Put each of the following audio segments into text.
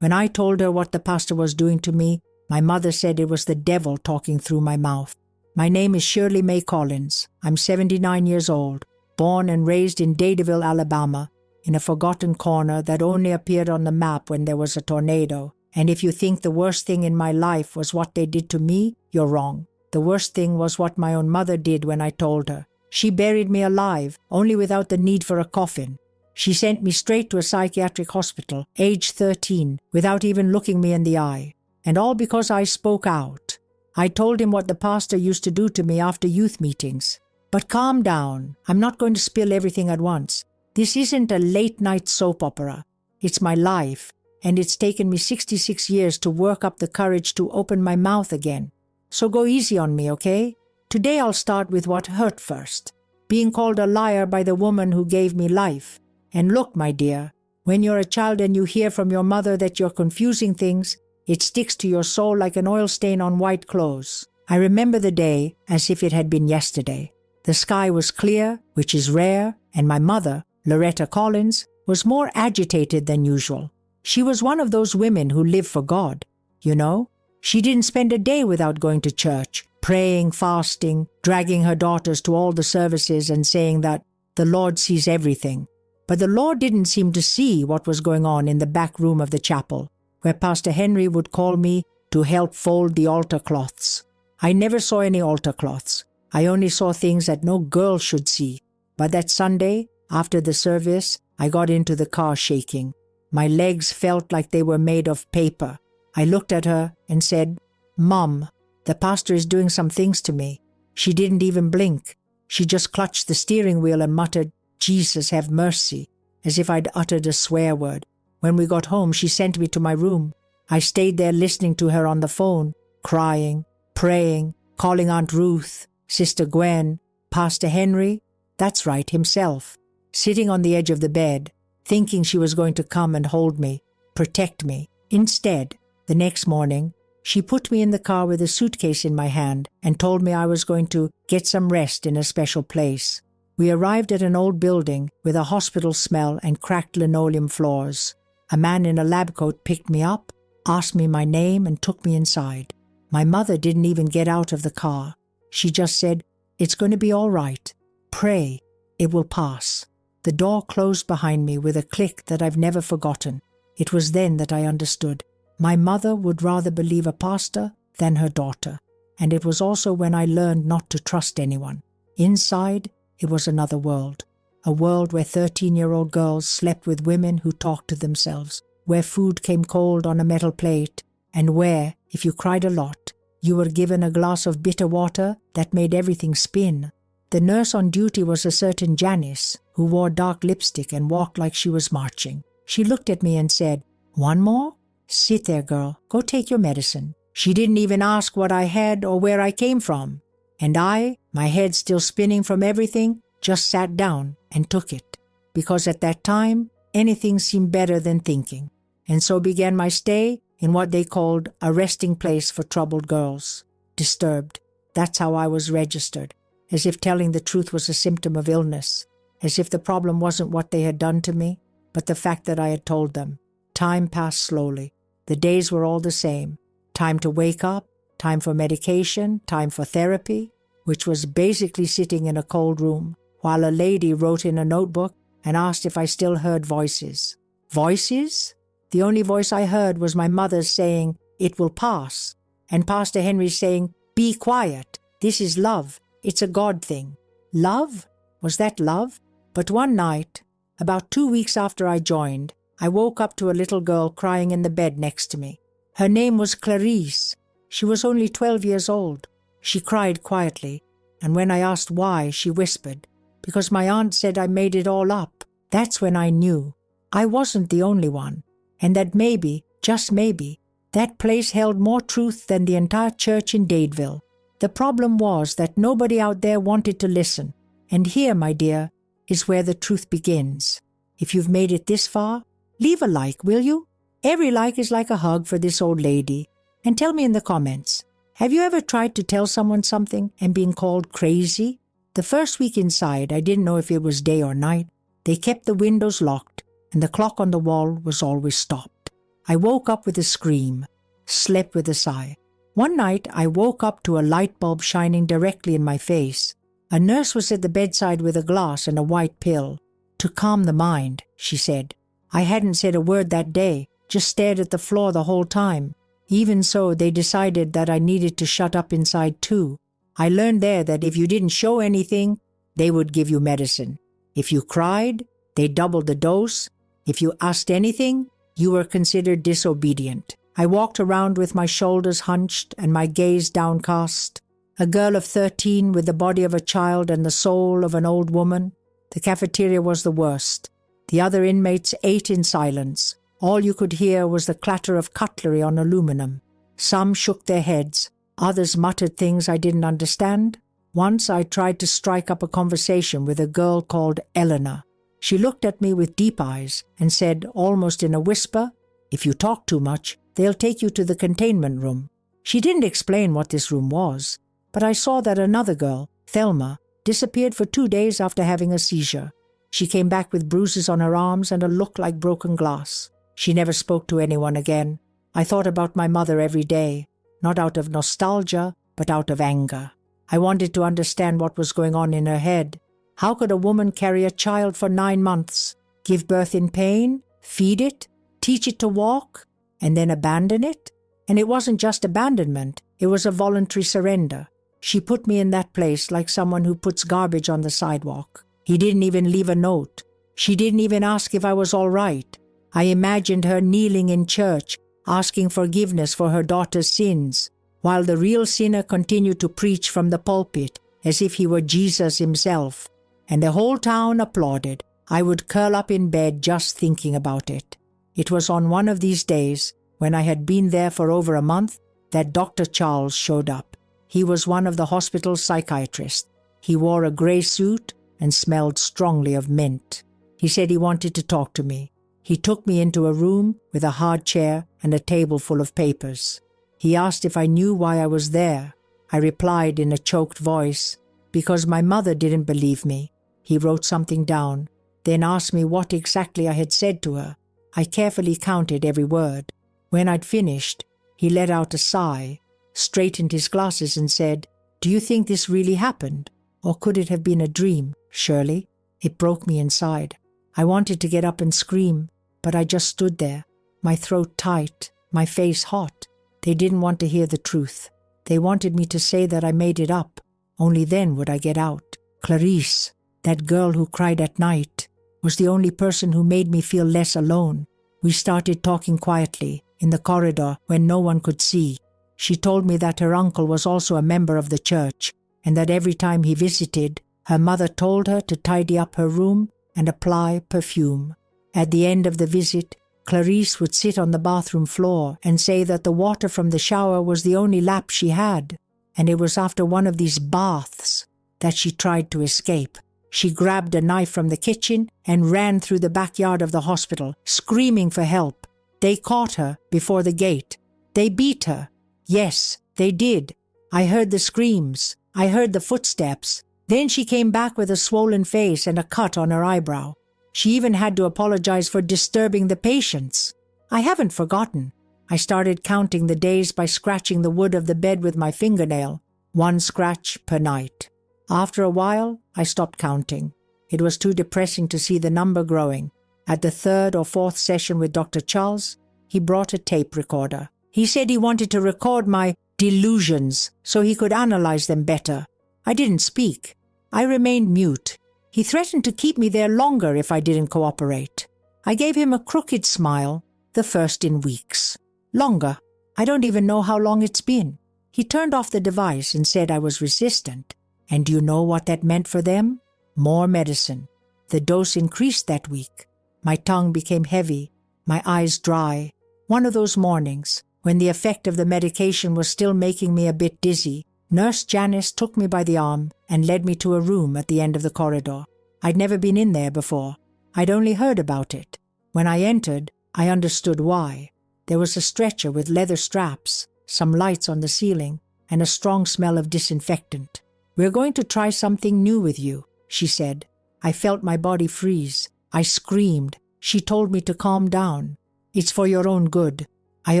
When I told her what the pastor was doing to me, my mother said it was the devil talking through my mouth. My name is Shirley May Collins. I'm 79 years old, born and raised in Dadeville, Alabama, in a forgotten corner that only appeared on the map when there was a tornado. And if you think the worst thing in my life was what they did to me, you're wrong. The worst thing was what my own mother did when I told her. She buried me alive, only without the need for a coffin. She sent me straight to a psychiatric hospital, age 13, without even looking me in the eye. And all because I spoke out. I told him what the pastor used to do to me after youth meetings. But calm down. I'm not going to spill everything at once. This isn't a late-night soap opera. It's my life, and it's taken me 66 years to work up the courage to open my mouth again. So go easy on me, okay? Today I'll start with what hurt first. Being called a liar by the woman who gave me life. And look, my dear, when you're a child and you hear from your mother that you're confusing things, it sticks to your soul like an oil stain on white clothes. I remember the day as if it had been yesterday. The sky was clear, which is rare, and my mother, Loretta Collins, was more agitated than usual. She was one of those women who live for God, you know. She didn't spend a day without going to church, praying, fasting, dragging her daughters to all the services and saying that the Lord sees everything. But the Lord didn't seem to see what was going on in the back room of the chapel, where Pastor Henry would call me to help fold the altar cloths. I never saw any altar cloths. I only saw things that no girl should see. But that Sunday, after the service, I got into the car shaking. My legs felt like they were made of paper. I looked at her and said, "Mom, the pastor is doing some things to me." She didn't even blink. She just clutched the steering wheel and muttered, "Jesus, have mercy," as if I'd uttered a swear word. When we got home, she sent me to my room. I stayed there listening to her on the phone, crying, praying, calling Aunt Ruth, Sister Gwen, Pastor Henry, that's right, himself, sitting on the edge of the bed, thinking she was going to come and hold me, protect me. Instead, the next morning, she put me in the car with a suitcase in my hand and told me I was going to get some rest in a special place. We arrived at an old building with a hospital smell and cracked linoleum floors. A man in a lab coat picked me up, asked me my name, and took me inside. My mother didn't even get out of the car. She just said, "It's going to be all right. Pray. It will pass." The door closed behind me with a click that I've never forgotten. It was then that I understood. My mother would rather believe a pastor than her daughter. And it was also when I learned not to trust anyone. Inside, it was another world. A world where 13-year-old girls slept with women who talked to themselves, where food came cold on a metal plate, and where, if you cried a lot, you were given a glass of bitter water that made everything spin. The nurse on duty was a certain Janice, who wore dark lipstick and walked like she was marching. She looked at me and said, "One more? Sit there, girl. Go take your medicine." She didn't even ask what I had or where I came from. And I, my head still spinning from everything, just sat down and took it. Because at that time, anything seemed better than thinking. And so began my stay in what they called a resting place for troubled girls. Disturbed. That's how I was registered. As if telling the truth was a symptom of illness. As if the problem wasn't what they had done to me, but the fact that I had told them. Time passed slowly. The days were all the same. Time to wake up, time for medication, time for therapy, which was basically sitting in a cold room, while a lady wrote in a notebook and asked if I still heard voices. Voices? The only voice I heard was my mother saying, "It will pass," and Pastor Henry saying, "Be quiet. This is love. It's a God thing." Love? Was that love? But one night, about 2 weeks after I joined, I woke up to a little girl crying in the bed next to me. Her name was Clarice. She was only 12 years old. She cried quietly, and when I asked why, she whispered, "Because my aunt said I made it all up." That's when I knew I wasn't the only one, and that maybe, just maybe, that place held more truth than the entire church in Dadeville. The problem was that nobody out there wanted to listen. And here, my dear, is where the truth begins. If you've made it this far, leave a like, will you? Every like is like a hug for this old lady. And tell me in the comments, have you ever tried to tell someone something and been called crazy? The first week inside, I didn't know if it was day or night. They kept the windows locked, and the clock on the wall was always stopped. I woke up with a scream, slept with a sigh. One night I woke up to a light bulb shining directly in my face. A nurse was at the bedside with a glass and a white pill. "To calm the mind," she said. I hadn't said a word that day, just stared at the floor the whole time. Even so, they decided that I needed to shut up inside too. I learned there that if you didn't show anything, they would give you medicine. If you cried, they doubled the dose. If you asked anything, you were considered disobedient. I walked around with my shoulders hunched and my gaze downcast. A girl of 13 with the body of a child and the soul of an old woman. The cafeteria was the worst. The other inmates ate in silence. All you could hear was the clatter of cutlery on aluminum. Some shook their heads. Others muttered things I didn't understand. Once I tried to strike up a conversation with a girl called Eleanor. She looked at me with deep eyes and said, almost in a whisper, "If you talk too much, they'll take you to the containment room." She didn't explain what this room was, but I saw that another girl, Thelma, disappeared for 2 days after having a seizure. She came back with bruises on her arms and a look like broken glass. She never spoke to anyone again. I thought about my mother every day, not out of nostalgia, but out of anger. I wanted to understand what was going on in her head. How could a woman carry a child for 9 months, give birth in pain, feed it, teach it to walk, and then abandon it? And it wasn't just abandonment, it was a voluntary surrender. She put me in that place like someone who puts garbage on the sidewalk. He didn't even leave a note. She didn't even ask if I was all right. I imagined her kneeling in church, asking forgiveness for her daughter's sins, while the real sinner continued to preach from the pulpit as if he were Jesus himself. And the whole town applauded. I would curl up in bed just thinking about it. It was on one of these days, when I had been there for over a month, that Dr. Charles showed up. He was one of the hospital's psychiatrists. He wore a gray suit and smelled strongly of mint. He said he wanted to talk to me. He took me into a room with a hard chair and a table full of papers. He asked if I knew why I was there. I replied in a choked voice, "Because my mother didn't believe me." He wrote something down, then asked me what exactly I had said to her. I carefully counted every word. When I'd finished, he let out a sigh, straightened his glasses and said, "Do you think this really happened? Or could it have been a dream, Shirley?" It broke me inside. I wanted to get up and scream, but I just stood there, my throat tight, my face hot. They didn't want to hear the truth. They wanted me to say that I made it up. Only then would I get out. Clarice, that girl who cried at night, was the only person who made me feel less alone. We started talking quietly, in the corridor when no one could see. She told me that her uncle was also a member of the church, and that every time he visited, her mother told her to tidy up her room and apply perfume. At the end of the visit, Clarice would sit on the bathroom floor and say that the water from the shower was the only lap she had, and it was after one of these baths that she tried to escape. She grabbed a knife from the kitchen and ran through the backyard of the hospital, screaming for help. They caught her before the gate. They beat her. Yes, they did. I heard the screams. I heard the footsteps. Then she came back with a swollen face and a cut on her eyebrow. She even had to apologize for disturbing the patients. I haven't forgotten. I started counting the days by scratching the wood of the bed with my fingernail, 1 scratch per night. After a while, I stopped counting. It was too depressing to see the number growing. At the 3rd or 4th session with Dr. Charles, he brought a tape recorder. He said he wanted to record my delusions so he could analyze them better. I didn't speak. I remained mute. He threatened to keep me there longer if I didn't cooperate. I gave him a crooked smile, the first in weeks. Longer. I don't even know how long it's been. He turned off the device and said I was resistant. And do you know what that meant for them? More medicine. The dose increased that week. My tongue became heavy, my eyes dry. One of those mornings, when the effect of the medication was still making me a bit dizzy, Nurse Janice took me by the arm and led me to a room at the end of the corridor. I'd never been in there before. I'd only heard about it. When I entered, I understood why. There was a stretcher with leather straps, some lights on the ceiling, and a strong smell of disinfectant. "We're going to try something new with you," she said. I felt my body freeze. I screamed. She told me to calm down. It's for your own good. I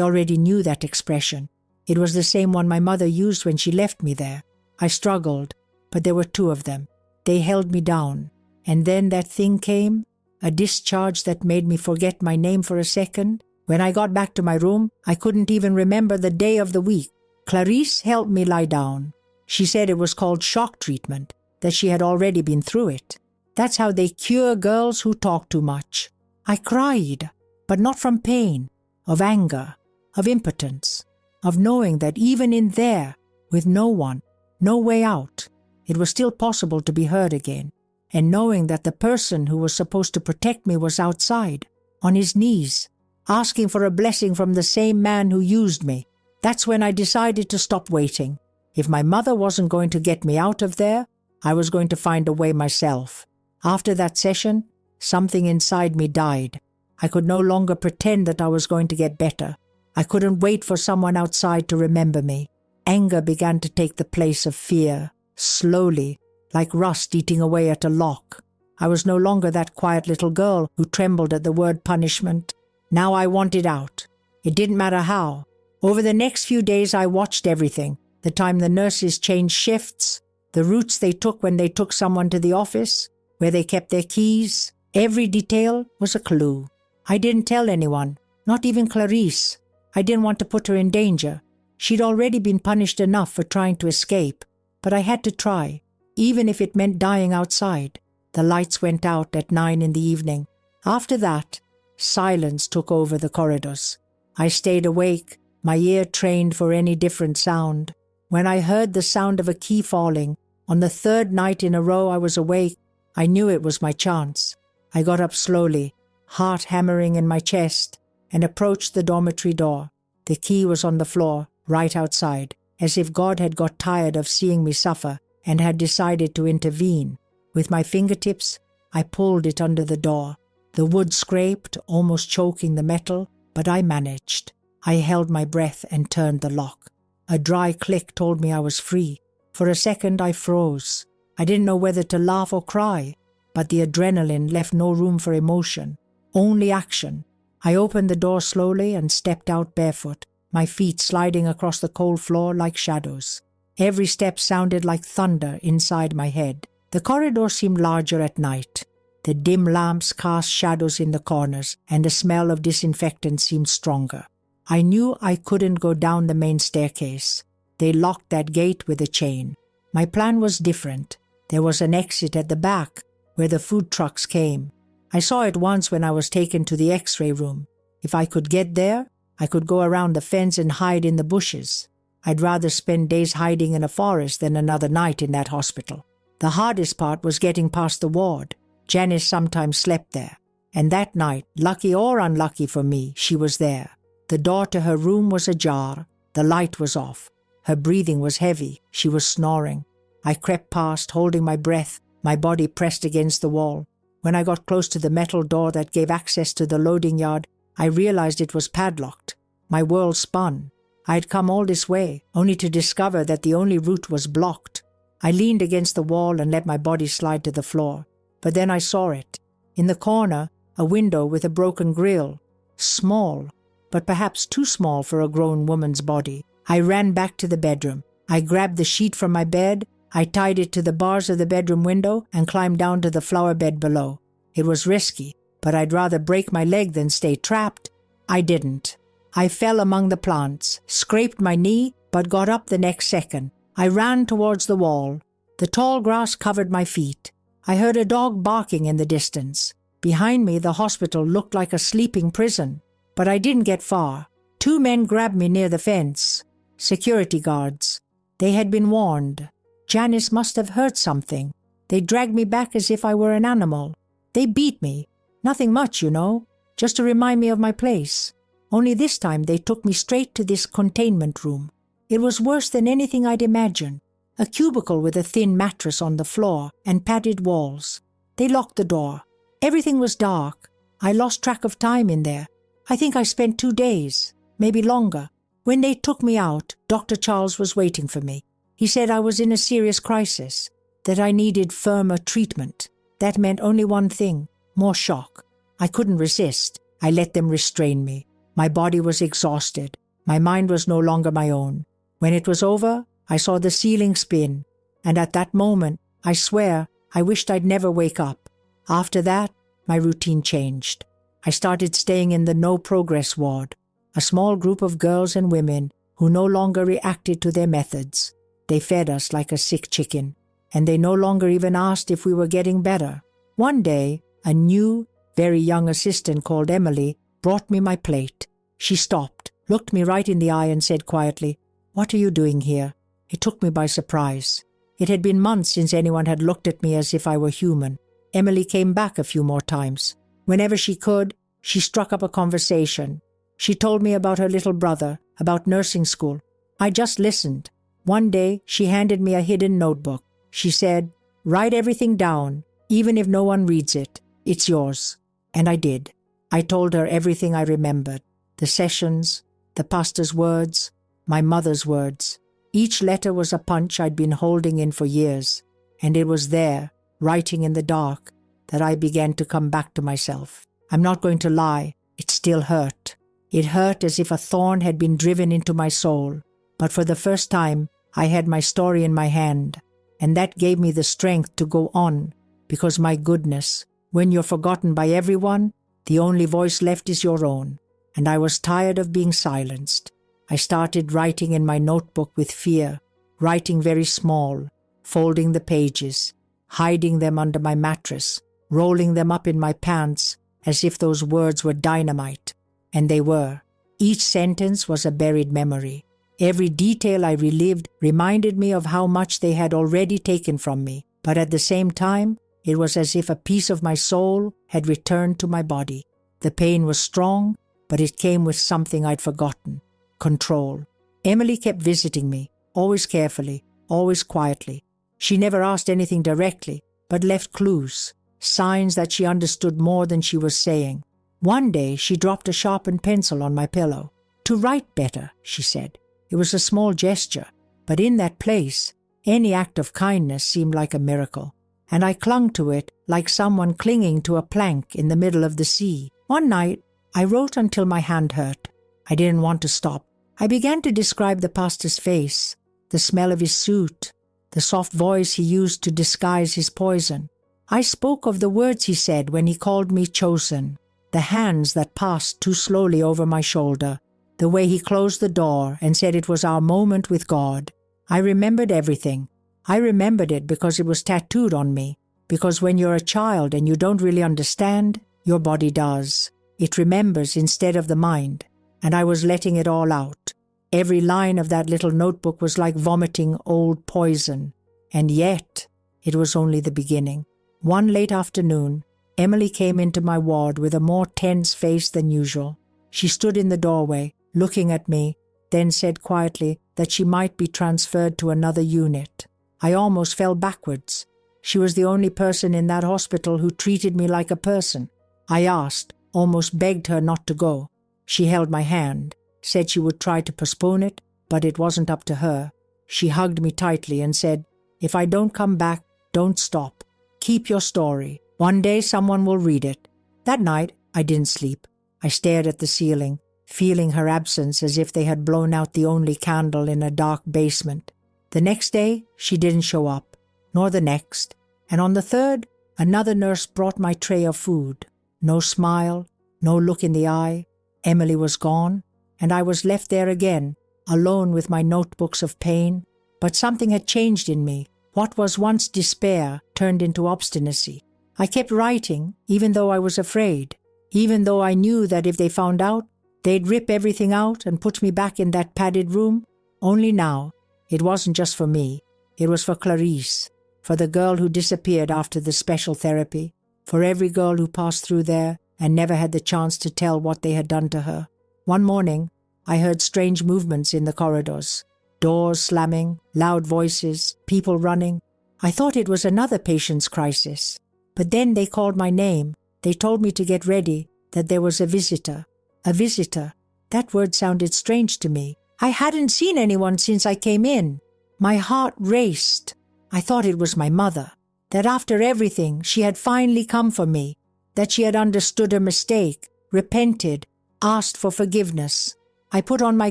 already knew that expression. It was the same one my mother used when she left me there. I struggled, but there were two of them. They held me down. And then that thing came, a discharge that made me forget my name for a second. When I got back to my room, I couldn't even remember the day of the week. Clarice helped me lie down. She said it was called shock treatment, that she had already been through it. That's how they cure girls who talk too much. I cried, but not from pain, of anger, of impotence, of knowing that even in there, with no one, no way out, it was still possible to be heard again, and knowing that the person who was supposed to protect me was outside, on his knees, asking for a blessing from the same man who used me. That's when I decided to stop waiting. If my mother wasn't going to get me out of there, I was going to find a way myself. After that session, something inside me died. I could no longer pretend that I was going to get better. I couldn't wait for someone outside to remember me. Anger began to take the place of fear, slowly, like rust eating away at a lock. I was no longer that quiet little girl who trembled at the word punishment. Now I wanted out. It didn't matter how. Over the next few days I watched everything. The time the nurses changed shifts, the routes they took when they took someone to the office, where they kept their keys. Every detail was a clue. I didn't tell anyone, not even Clarice. I didn't want to put her in danger. She'd already been punished enough for trying to escape, but I had to try, even if it meant dying outside. The lights went out at 9 in the evening. After that, silence took over the corridors. I stayed awake, my ear trained for any different sound. When I heard the sound of a key falling, on the third night in a row I was awake, I knew it was my chance. I got up slowly, heart hammering in my chest, and approached the dormitory door. The key was on the floor, right outside, as if God had got tired of seeing me suffer and had decided to intervene. With my fingertips, I pulled it under the door. The wood scraped, almost choking the metal, but I managed. I held my breath and turned the lock. A dry click told me I was free. For a second I froze. I didn't know whether to laugh or cry, but the adrenaline left no room for emotion, only action. I opened the door slowly and stepped out barefoot, my feet sliding across the cold floor like shadows. Every step sounded like thunder inside my head. The corridor seemed larger at night. The dim lamps cast shadows in the corners, and the smell of disinfectant seemed stronger. I knew I couldn't go down the main staircase. They locked that gate with a chain. My plan was different. There was an exit at the back, where the food trucks came. I saw it once when I was taken to the X-ray room. If I could get there, I could go around the fence and hide in the bushes. I'd rather spend days hiding in a forest than another night in that hospital. The hardest part was getting past the ward. Janice sometimes slept there. And that night, lucky or unlucky for me, she was there. The door to her room was ajar. The light was off. Her breathing was heavy. She was snoring. I crept past, holding my breath, my body pressed against the wall. When I got close to the metal door that gave access to the loading yard, I realized it was padlocked. My world spun. I had come all this way, only to discover that the only route was blocked. I leaned against the wall and let my body slide to the floor. But then I saw it. In the corner, a window with a broken grille. Small, but perhaps too small for a grown woman's body. I ran back to the bedroom. I grabbed the sheet from my bed. I tied it to the bars of the bedroom window and climbed down to the flower bed below. It was risky, but I'd rather break my leg than stay trapped. I didn't. I fell among the plants, scraped my knee, but got up the next second. I ran towards the wall. The tall grass covered my feet. I heard a dog barking in the distance. Behind me, the hospital looked like a sleeping prison. But I didn't get far. 2 men grabbed me near the fence. Security guards. They had been warned. Janice must have heard something. They dragged me back as if I were an animal. They beat me. Nothing much, you know, just to remind me of my place. Only this time they took me straight to this containment room. It was worse than anything I'd imagined. A cubicle with a thin mattress on the floor and padded walls. They locked the door. Everything was dark. I lost track of time in there. I think I spent 2 days, maybe longer. When they took me out, Dr. Charles was waiting for me. He said I was in a serious crisis, that I needed firmer treatment. That meant only one thing, more shock. I couldn't resist. I let them restrain me. My body was exhausted. My mind was no longer my own. When it was over, I saw the ceiling spin, and at that moment, I swear, I wished I'd never wake up. After that, my routine changed. I started staying in the no-progress ward, a small group of girls and women who no longer reacted to their methods. They fed us like a sick chicken, and they no longer even asked if we were getting better. One day, a new, very young assistant called Emily brought me my plate. She stopped, looked me right in the eye and said quietly, "What are you doing here?" It took me by surprise. It had been months since anyone had looked at me as if I were human. Emily came back a few more times. Whenever she could, she struck up a conversation. She told me about her little brother, about nursing school. I just listened. One day, she handed me a hidden notebook. She said, "Write everything down, even if no one reads it. It's yours." And I did. I told her everything I remembered. The sessions, the pastor's words, my mother's words. Each letter was a punch I'd been holding in for years, and it was there, writing in the dark, that I began to come back to myself. I'm not going to lie, it still hurt. It hurt as if a thorn had been driven into my soul. But for the first time, I had my story in my hand, and that gave me the strength to go on, because my goodness, when you're forgotten by everyone, the only voice left is your own, and I was tired of being silenced. I started writing in my notebook with fear, writing very small, folding the pages, hiding them under my mattress, rolling them up in my pants as if those words were dynamite. And they were. Each sentence was a buried memory. Every detail I relived reminded me of how much they had already taken from me, but at the same time, it was as if a piece of my soul had returned to my body. The pain was strong, but it came with something I'd forgotten. Control. Emily kept visiting me, always carefully, always quietly. She never asked anything directly, but left clues, signs that she understood more than she was saying. One day she dropped a sharpened pencil on my pillow. "To write better," she said. It was a small gesture, but in that place, any act of kindness seemed like a miracle. And I clung to it like someone clinging to a plank in the middle of the sea. One night, I wrote until my hand hurt. I didn't want to stop. I began to describe the pastor's face, the smell of his suit, the soft voice he used to disguise his poison. I spoke of the words he said when he called me chosen, the hands that passed too slowly over my shoulder, the way he closed the door and said it was our moment with God. I remembered everything. I remembered it because it was tattooed on me, because when you're a child and you don't really understand, your body does. It remembers instead of the mind, and I was letting it all out. Every line of that little notebook was like vomiting old poison, and yet it was only the beginning. One late afternoon, Emily came into my ward with a more tense face than usual. She stood in the doorway, looking at me, then said quietly that she might be transferred to another unit. I almost fell backwards. She was the only person in that hospital who treated me like a person. I asked, almost begged her not to go. She held my hand, said she would try to postpone it, but it wasn't up to her. She hugged me tightly and said, "If I don't come back, don't stop. Keep your story. One day someone will read it." That night, I didn't sleep. I stared at the ceiling, feeling her absence as if they had blown out the only candle in a dark basement. The next day, she didn't show up, nor the next, and on the third, another nurse brought my tray of food. No smile, no look in the eye. Emily was gone, and I was left there again, alone with my notebooks of pain. But something had changed in me. What was once despair turned into obstinacy. I kept writing, even though I was afraid, even though I knew that if they found out, they'd rip everything out and put me back in that padded room. Only now, it wasn't just for me. It was for Clarice, for the girl who disappeared after the special therapy, for every girl who passed through there and never had the chance to tell what they had done to her. One morning, I heard strange movements in the corridors. Doors slamming, loud voices, people running. I thought it was another patient's crisis. But then they called my name. They told me to get ready, that there was a visitor. A visitor. That word sounded strange to me. I hadn't seen anyone since I came in. My heart raced. I thought it was my mother. That after everything, she had finally come for me. That she had understood her mistake. repented, asked for forgiveness. I put on my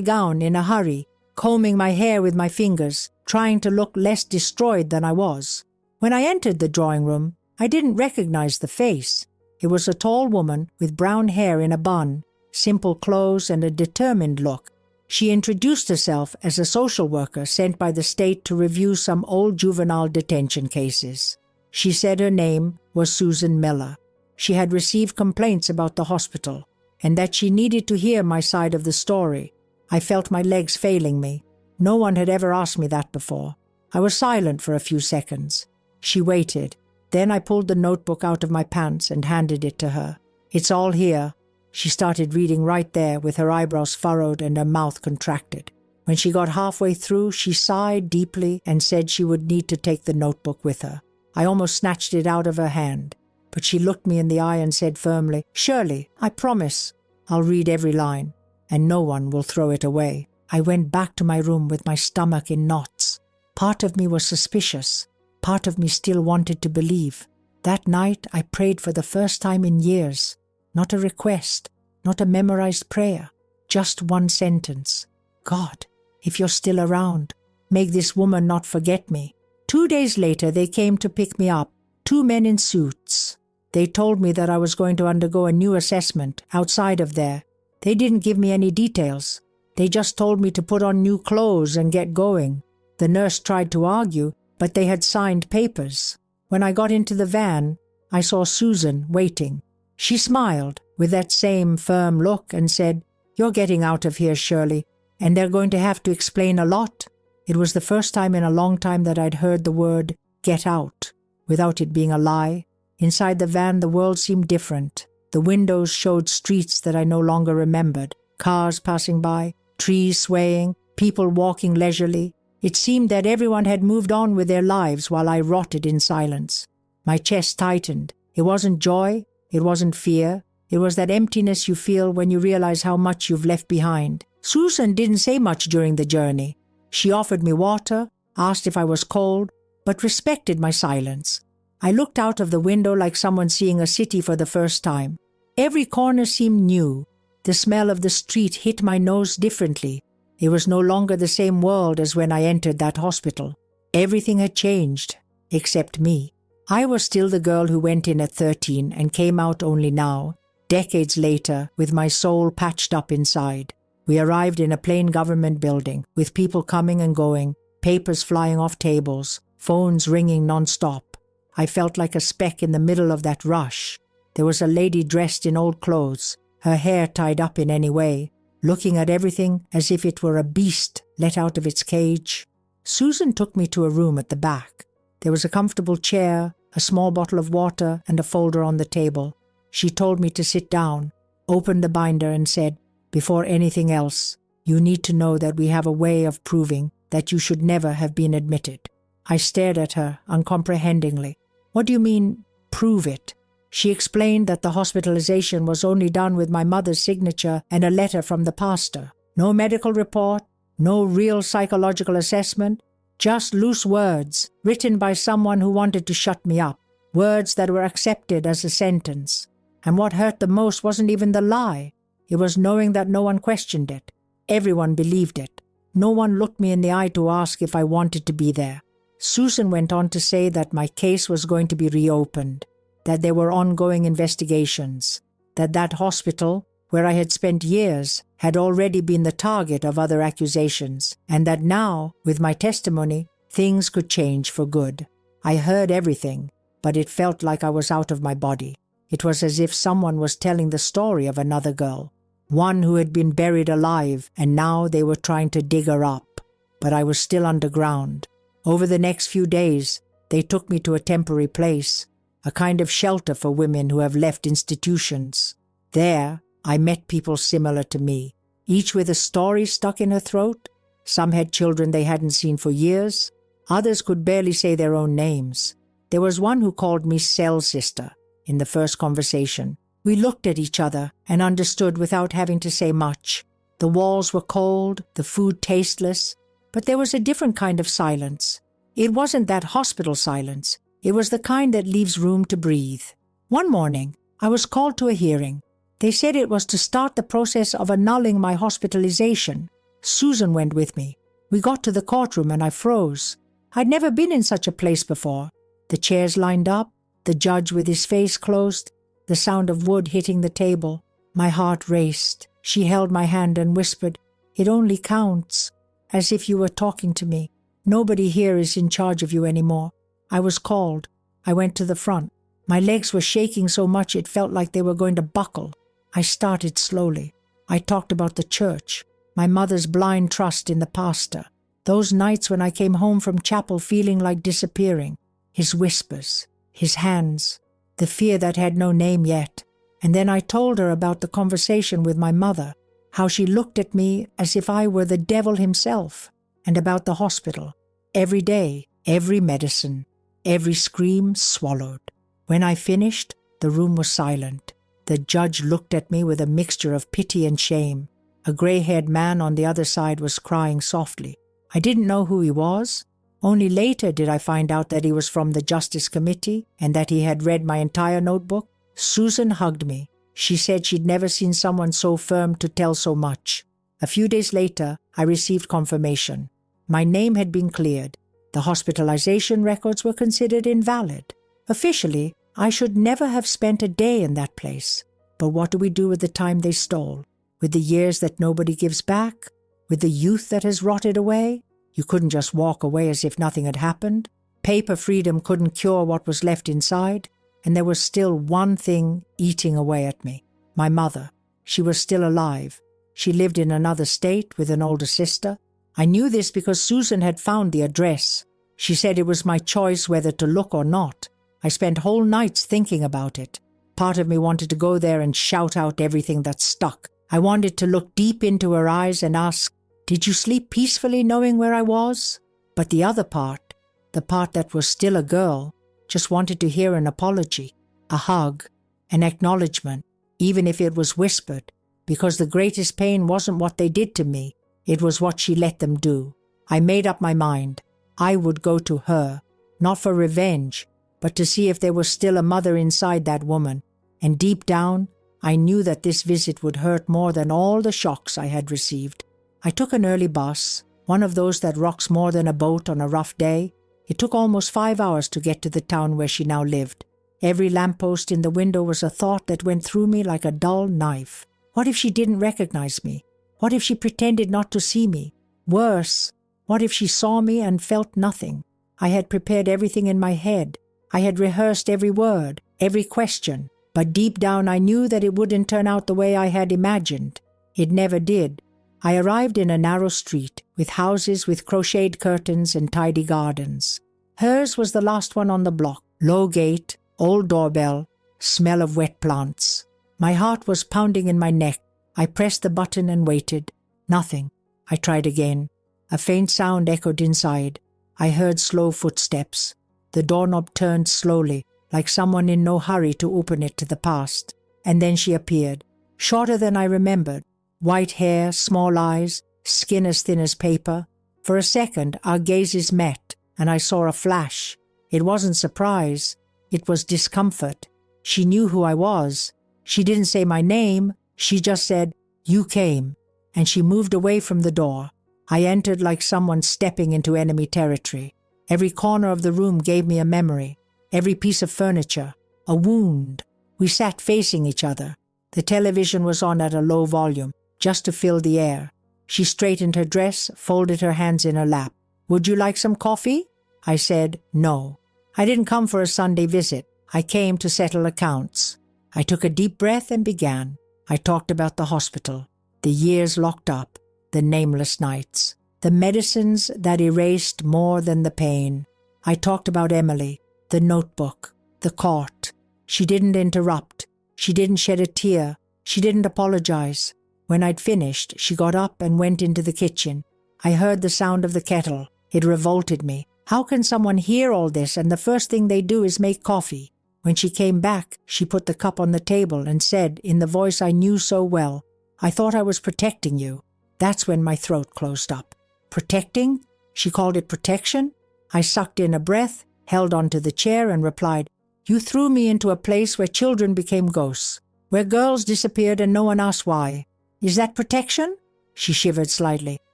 gown in a hurry, combing my hair with my fingers, trying to look less destroyed than I was. When I entered the drawing room, I didn't recognize the face. It was a tall woman with brown hair in a bun, simple clothes, and a determined look. She introduced herself as a social worker sent by the state to review some old juvenile detention cases. She said her name was Susan Miller. She had received complaints about the hospital, and that she needed to hear my side of the story. I felt my legs failing me. No one had ever asked me that before. I was silent for a few seconds. She waited. Then I pulled the notebook out of my pants and handed it to her. "It's all here." She started reading right there with her eyebrows furrowed and her mouth contracted. When she got halfway through, she sighed deeply and said she would need to take the notebook with her. I almost snatched it out of her hand, but she looked me in the eye and said firmly, "Shirley, I promise I'll read every line, and no one will throw it away." I went back to my room with my stomach in knots. Part of me was suspicious. Part of me still wanted to believe. That night I prayed for the first time in years. Not a request, not a memorized prayer, just one sentence. "God, if you're still around, make this woman not forget me." 2 days later they came to pick me up, 2 men in suits. They told me that I was going to undergo a new assessment outside of there. They didn't give me any details. They just told me to put on new clothes and get going. The nurse tried to argue, but they had signed papers. When I got into the van, I saw Susan waiting. She smiled with that same firm look and said, "You're getting out of here, Shirley, and they're going to have to explain a lot." It was the first time in a long time that I'd heard the word "get out" without it being a lie. Inside the van, the world seemed different. The windows showed streets that I no longer remembered, cars passing by, trees swaying, people walking leisurely. It seemed that everyone had moved on with their lives while I rotted in silence. My chest tightened. It wasn't joy, it wasn't fear. It was that emptiness you feel when you realize how much you've left behind. Susan didn't say much during the journey. She offered me water, asked if I was cold, but respected my silence. I looked out of the window like someone seeing a city for the first time. Every corner seemed new. The smell of the street hit my nose differently. It was no longer the same world as when I entered that hospital. Everything had changed, except me. I was still the girl who went in at 13 and came out only now, decades later, with my soul patched up inside. We arrived in a plain government building, with people coming and going, papers flying off tables, phones ringing non-stop. I felt like a speck in the middle of that rush. There was a lady dressed in old clothes, her hair tied up in any way, looking at everything as if it were a beast let out of its cage. Susan took me to a room at the back. There was a comfortable chair, a small bottle of water, and a folder on the table. She told me to sit down, opened the binder, and said, "Before anything else, you need to know that we have a way of proving that you should never have been admitted." I stared at her uncomprehendingly. "What do you mean, prove it?" She explained that the hospitalization was only done with my mother's signature and a letter from the pastor. No medical report, no real psychological assessment, just loose words written by someone who wanted to shut me up, words that were accepted as a sentence. And what hurt the most wasn't even the lie. It was knowing that no one questioned it. Everyone believed it. No one looked me in the eye to ask if I wanted to be there. Susan went on to say that my case was going to be reopened, that there were ongoing investigations, that that hospital, where I had spent years, had already been the target of other accusations, and that now, with my testimony, things could change for good. I heard everything, but it felt like I was out of my body. It was as if someone was telling the story of another girl, one who had been buried alive, and now they were trying to dig her up. But I was still underground. Over the next few days, they took me to a temporary place, a kind of shelter for women who have left institutions. There, I met people similar to me, each with a story stuck in her throat. Some had children they hadn't seen for years. Others could barely say their own names. There was one who called me cell sister in the first conversation. We looked at each other and understood without having to say much. The walls were cold, the food tasteless, but there was a different kind of silence. It wasn't that hospital silence. It was the kind that leaves room to breathe. One morning, I was called to a hearing. They said it was to start the process of annulling my hospitalization. Susan went with me. We got to the courtroom and I froze. I'd never been in such a place before. The chairs lined up, the judge with his face closed, the sound of wood hitting the table. My heart raced. She held my hand and whispered, "It only counts," as if you were talking to me. "Nobody here is in charge of you anymore." I was called. I went to the front. My legs were shaking so much it felt like they were going to buckle. I started slowly. I talked about the church, my mother's blind trust in the pastor, those nights when I came home from chapel feeling like disappearing, his whispers, his hands, the fear that had no name yet. And then I told her about the conversation with my mother, how she looked at me as if I were the devil himself, and about the hospital. Every day, every medicine, every scream swallowed. When I finished, the room was silent. The judge looked at me with a mixture of pity and shame. A gray-haired man on the other side was crying softly. I didn't know who he was. Only later did I find out that he was from the Justice Committee and that he had read my entire notebook. Susan hugged me. She said she'd never seen someone so firm to tell so much. A few days later, I received confirmation. My name had been cleared. The hospitalization records were considered invalid. Officially, I should never have spent a day in that place. But what do we do with the time they stole? With the years that nobody gives back? With the youth that has rotted away? You couldn't just walk away as if nothing had happened. Paper freedom couldn't cure what was left inside. And there was still one thing eating away at me. My mother. She was still alive. She lived in another state with an older sister. I knew this because Susan had found the address. She said it was my choice whether to look or not. I spent whole nights thinking about it. Part of me wanted to go there and shout out everything that stuck. I wanted to look deep into her eyes and ask, "Did you sleep peacefully knowing where I was?" But the other part, the part that was still a girl, just wanted to hear an apology, a hug, an acknowledgement, even if it was whispered, because the greatest pain wasn't what they did to me, it was what she let them do. I made up my mind. I would go to her, not for revenge, but to see if there was still a mother inside that woman. And deep down, I knew that this visit would hurt more than all the shocks I had received. I took an early bus, one of those that rocks more than a boat on a rough day. It took almost 5 hours to get to the town where she now lived. Every lamppost in the window was a thought that went through me like a dull knife. What if she didn't recognize me? What if she pretended not to see me? Worse, what if she saw me and felt nothing? I had prepared everything in my head. I had rehearsed every word, every question, but deep down I knew that it wouldn't turn out the way I had imagined. It never did. I arrived in a narrow street, with houses with crocheted curtains and tidy gardens. Hers was the last one on the block. Low gate, old doorbell, smell of wet plants. My heart was pounding in my neck. I pressed the button and waited. Nothing. I tried again. A faint sound echoed inside. I heard slow footsteps. The doorknob turned slowly, like someone in no hurry to open it to the past. And then she appeared, shorter than I remembered. White hair, small eyes, skin as thin as paper. For a second, our gazes met, and I saw a flash. It wasn't surprise. It was discomfort. She knew who I was. She didn't say my name. She just said, "You came." And she moved away from the door. I entered like someone stepping into enemy territory. Every corner of the room gave me a memory. Every piece of furniture, a wound. We sat facing each other. The television was on at a low volume, just to fill the air. She straightened her dress, folded her hands in her lap. "Would you like some coffee?" I said, "No." I didn't come for a Sunday visit. I came to settle accounts. I took a deep breath and began. I talked about the hospital, the years locked up, the nameless nights, the medicines that erased more than the pain. I talked about Emily, the notebook, the court. She didn't interrupt. She didn't shed a tear. She didn't apologize. When I'd finished, she got up and went into the kitchen. I heard the sound of the kettle. It revolted me. How can someone hear all this and the first thing they do is make coffee? When she came back, she put the cup on the table and said, in the voice I knew so well, "I thought I was protecting you." That's when my throat closed up. Protecting? She called it protection? I sucked in a breath, held onto the chair and replied, "You threw me into a place where children became ghosts. where girls disappeared and no one asked why. Is that protection? She shivered slightly.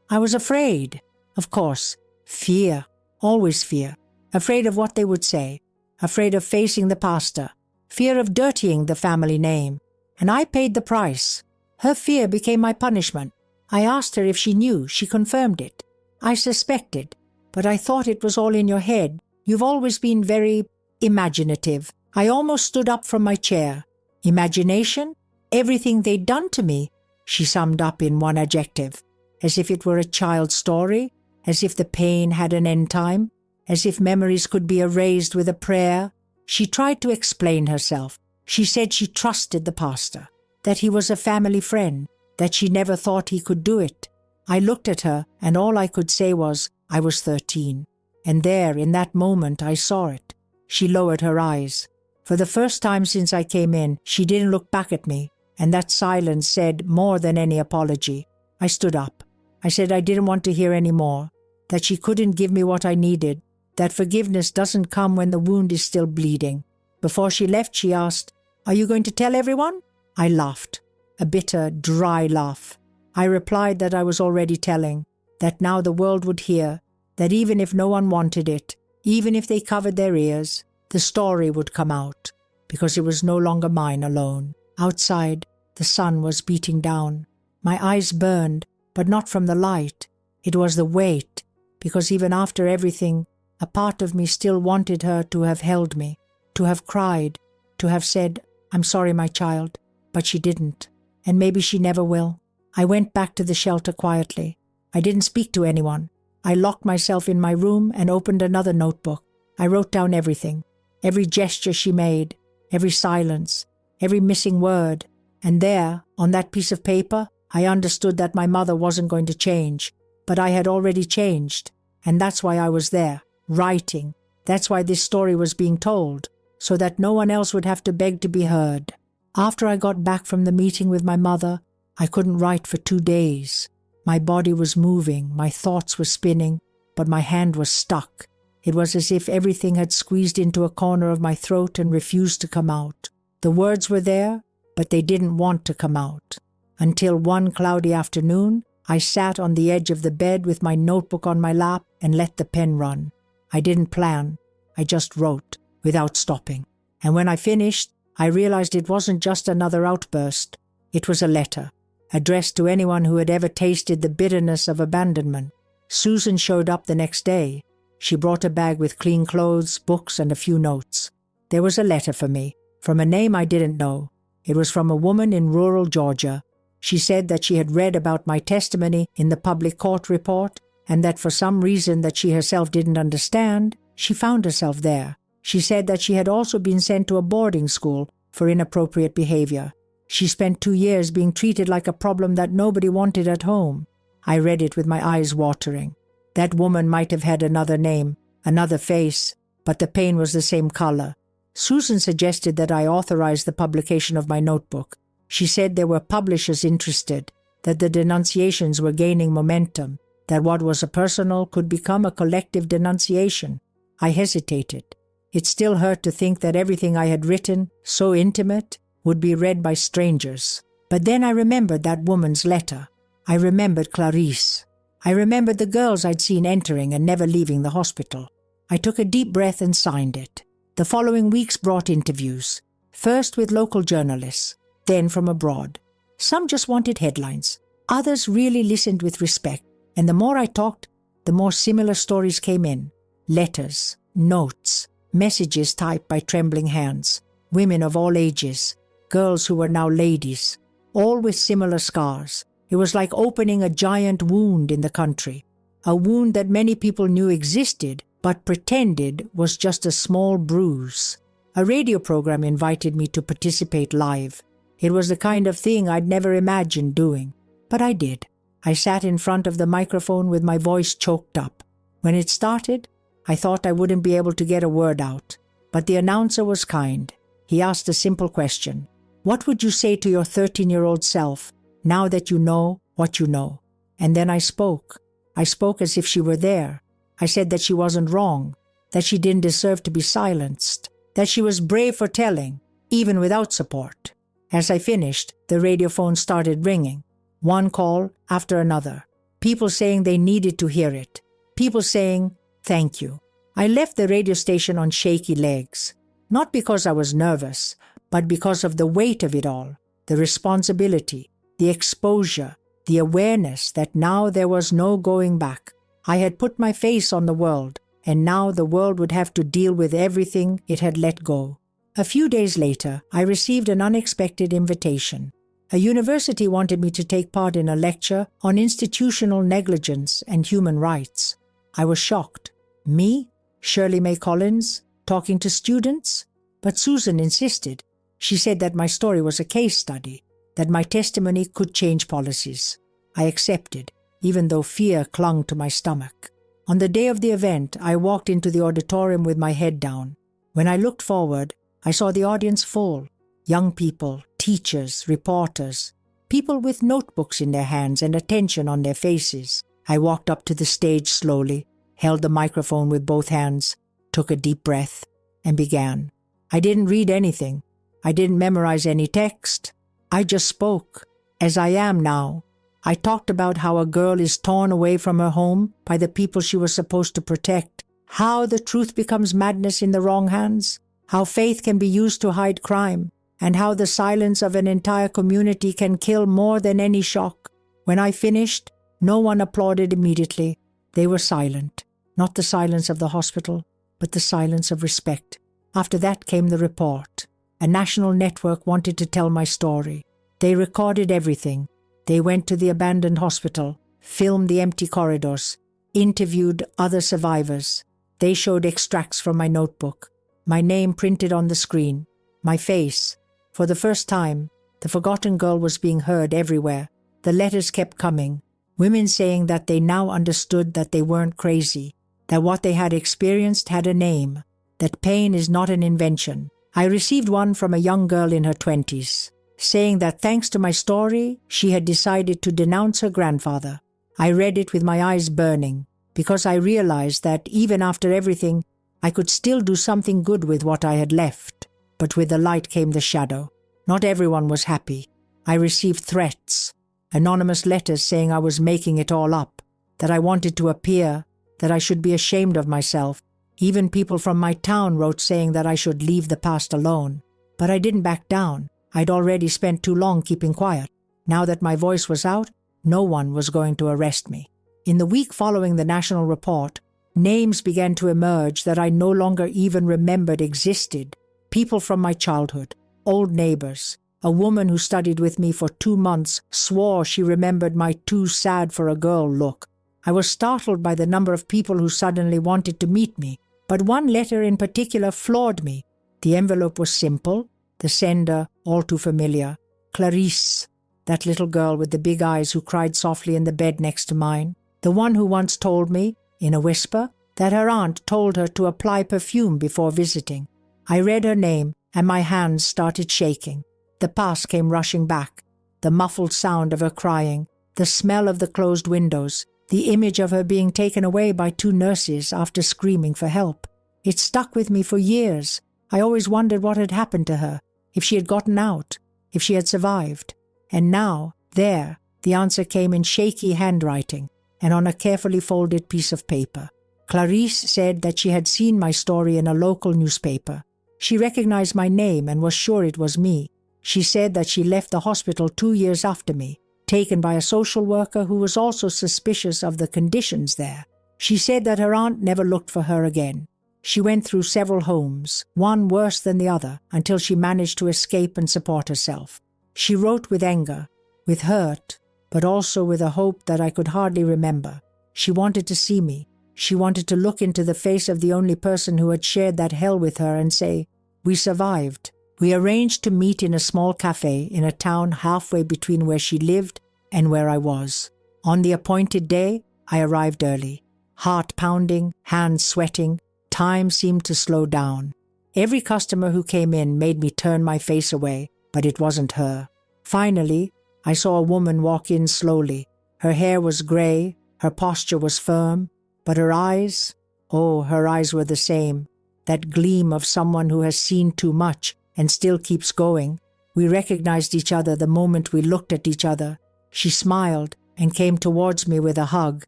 I was afraid. Of course. Fear. Always fear. Afraid of what they would say. Afraid of facing the pastor. Fear of dirtying the family name. And I paid the price. Her fear became my punishment. I asked her if she knew. She confirmed it. I suspected. But I thought it was all in your head. You've always been very imaginative. I almost stood up from my chair. Imagination? Everything they'd done to me, she summed up in one adjective. As if it were a child's story. As if the pain had an end time. As if memories could be erased with a prayer. She tried to explain herself. She said she trusted the pastor, that he was a family friend, that she never thought he could do it. I looked at her, and all I could say was, I was 13. And there, in that moment, I saw it. She lowered her eyes. For the first time since I came in, she didn't look back at me, and that silence said more than any apology. I stood up. I said I didn't want to hear any more, that she couldn't give me what I needed, that forgiveness doesn't come when the wound is still bleeding. Before she left, she asked, Are you going to tell everyone? I laughed, a bitter, dry laugh. I replied that I was already telling, that now the world would hear, that even if no one wanted it, even if they covered their ears, the story would come out, because it was no longer mine alone. Outside, the sun was beating down. My eyes burned, but not from the light. It was the weight, because even after everything, a part of me still wanted her to have held me, to have cried, to have said, I'm sorry, my child, but she didn't, and maybe she never will. I went back to the shelter quietly. I didn't speak to anyone. I locked myself in my room and opened another notebook. I wrote down everything, every gesture she made, every silence, every missing word, and there, on that piece of paper, I understood that my mother wasn't going to change, but I had already changed, and that's why I was there, writing. That's why this story was being told, so that no one else would have to beg to be heard. After I got back from the meeting with my mother, I couldn't write for 2 days. My body was moving, my thoughts were spinning, but my hand was stuck. It was as if everything had squeezed into a corner of my throat and refused to come out. The words were there, but they didn't want to come out. Until one cloudy afternoon, I sat on the edge of the bed with my notebook on my lap and let the pen run. I didn't plan. I just wrote, without stopping. And when I finished, I realized it wasn't just another outburst. It was a letter, addressed to anyone who had ever tasted the bitterness of abandonment. Susan showed up the next day. She brought a bag with clean clothes, books, and a few notes. There was a letter for me, from a name I didn't know. It was from a woman in rural Georgia. She said that she had read about my testimony in the public court report, and that for some reason that she herself didn't understand, she found herself there. She said that she had also been sent to a boarding school for inappropriate behavior. She spent 2 years being treated like a problem that nobody wanted at home. I read it with my eyes watering. That woman might have had another name, another face, but the pain was the same color. Susan suggested that I authorize the publication of my notebook. She said there were publishers interested, that the denunciations were gaining momentum, that what was a personal could become a collective denunciation. I hesitated. It still hurt to think that everything I had written, so intimate, would be read by strangers. But then I remembered that woman's letter. I remembered Clarice. I remembered the girls I'd seen entering and never leaving the hospital. I took a deep breath and signed it. The following weeks brought interviews, first with local journalists, then from abroad. Some just wanted headlines. Others really listened with respect, and the more I talked, the more similar stories came in. Letters, notes, messages typed by trembling hands, women of all ages, girls who were now ladies, all with similar scars. It was like opening a giant wound in the country, a wound that many people knew existed but pretended was just a small bruise. A radio program invited me to participate live. It was the kind of thing I'd never imagined doing, but I did. I sat in front of the microphone with my voice choked up. When it started, I thought I wouldn't be able to get a word out, but the announcer was kind. He asked a simple question. What would you say to your 13-year-old self now that you know what you know? And then I spoke. I spoke as if she were there. I said that she wasn't wrong, that she didn't deserve to be silenced, that she was brave for telling, even without support. As I finished, the radio phone started ringing. One call after another. People saying they needed to hear it. People saying, "Thank you." I left the radio station on shaky legs. Not because I was nervous, but because of the weight of it all. The responsibility, the exposure, the awareness that now there was no going back. I had put my face on the world, and now the world would have to deal with everything it had let go. A few days later, I received an unexpected invitation. A university wanted me to take part in a lecture on institutional negligence and human rights. I was shocked. Me, Shirley May Collins, talking to students? But Susan insisted. She said that my story was a case study, that my testimony could change policies. I accepted, even though fear clung to my stomach. On the day of the event, I walked into the auditorium with my head down. When I looked forward, I saw the audience full. Young people, teachers, reporters, people with notebooks in their hands and attention on their faces. I walked up to the stage slowly, held the microphone with both hands, took a deep breath, and began. I didn't read anything. I didn't memorize any text. I just spoke, as I am now. I talked about how a girl is torn away from her home by the people she was supposed to protect, how the truth becomes madness in the wrong hands, how faith can be used to hide crime, and how the silence of an entire community can kill more than any shock. When I finished, no one applauded immediately. They were silent, not the silence of the hospital, but the silence of respect. After that came the report. A national network wanted to tell my story. They recorded everything. They went to the abandoned hospital, filmed the empty corridors, interviewed other survivors. They showed extracts from my notebook, my name printed on the screen, my face. For the first time, the forgotten girl was being heard everywhere. The letters kept coming, women saying that they now understood that they weren't crazy, that what they had experienced had a name, that pain is not an invention. I received one from a young girl in her 20s, saying that thanks to my story, she had decided to denounce her grandfather. I read it with my eyes burning, because I realized that even after everything, I could still do something good with what I had left. But with the light came the shadow. Not everyone was happy. I received threats, anonymous letters saying I was making it all up, that I wanted to appear, that I should be ashamed of myself. Even people from my town wrote saying that I should leave the past alone. But I didn't back down. I'd already spent too long keeping quiet. Now that my voice was out, no one was going to arrest me. In the week following the national report, names began to emerge that I no longer even remembered existed. People from my childhood, old neighbors. A woman who studied with me for 2 months swore she remembered my too sad for a girl look. I was startled by the number of people who suddenly wanted to meet me, but one letter in particular floored me. The envelope was simple, the sender all too familiar. Clarice, that little girl with the big eyes who cried softly in the bed next to mine, the one who once told me, in a whisper, that her aunt told her to apply perfume before visiting. I read her name, and my hands started shaking. The past came rushing back, the muffled sound of her crying, the smell of the closed windows, the image of her being taken away by 2 nurses after screaming for help. It stuck with me for years. I always wondered what had happened to her, if she had gotten out, if she had survived. And now, there, the answer came in shaky handwriting and on a carefully folded piece of paper. Clarice said that she had seen my story in a local newspaper. She recognized my name and was sure it was me. She said that she left the hospital 2 years after me, taken by a social worker who was also suspicious of the conditions there. She said that her aunt never looked for her again. She went through several homes, one worse than the other, until she managed to escape and support herself. She wrote with anger, with hurt, but also with a hope that I could hardly remember. She wanted to see me. She wanted to look into the face of the only person who had shared that hell with her and say, "We survived." We arranged to meet in a small cafe in a town halfway between where she lived and where I was. On the appointed day, I arrived early. Heart pounding, hands sweating, time seemed to slow down. Every customer who came in made me turn my face away, but it wasn't her. Finally, I saw a woman walk in slowly. Her hair was gray, her posture was firm, but her eyes, oh, her eyes were the same. That gleam of someone who has seen too much and still keeps going. We recognized each other the moment we looked at each other. She smiled and came towards me with a hug,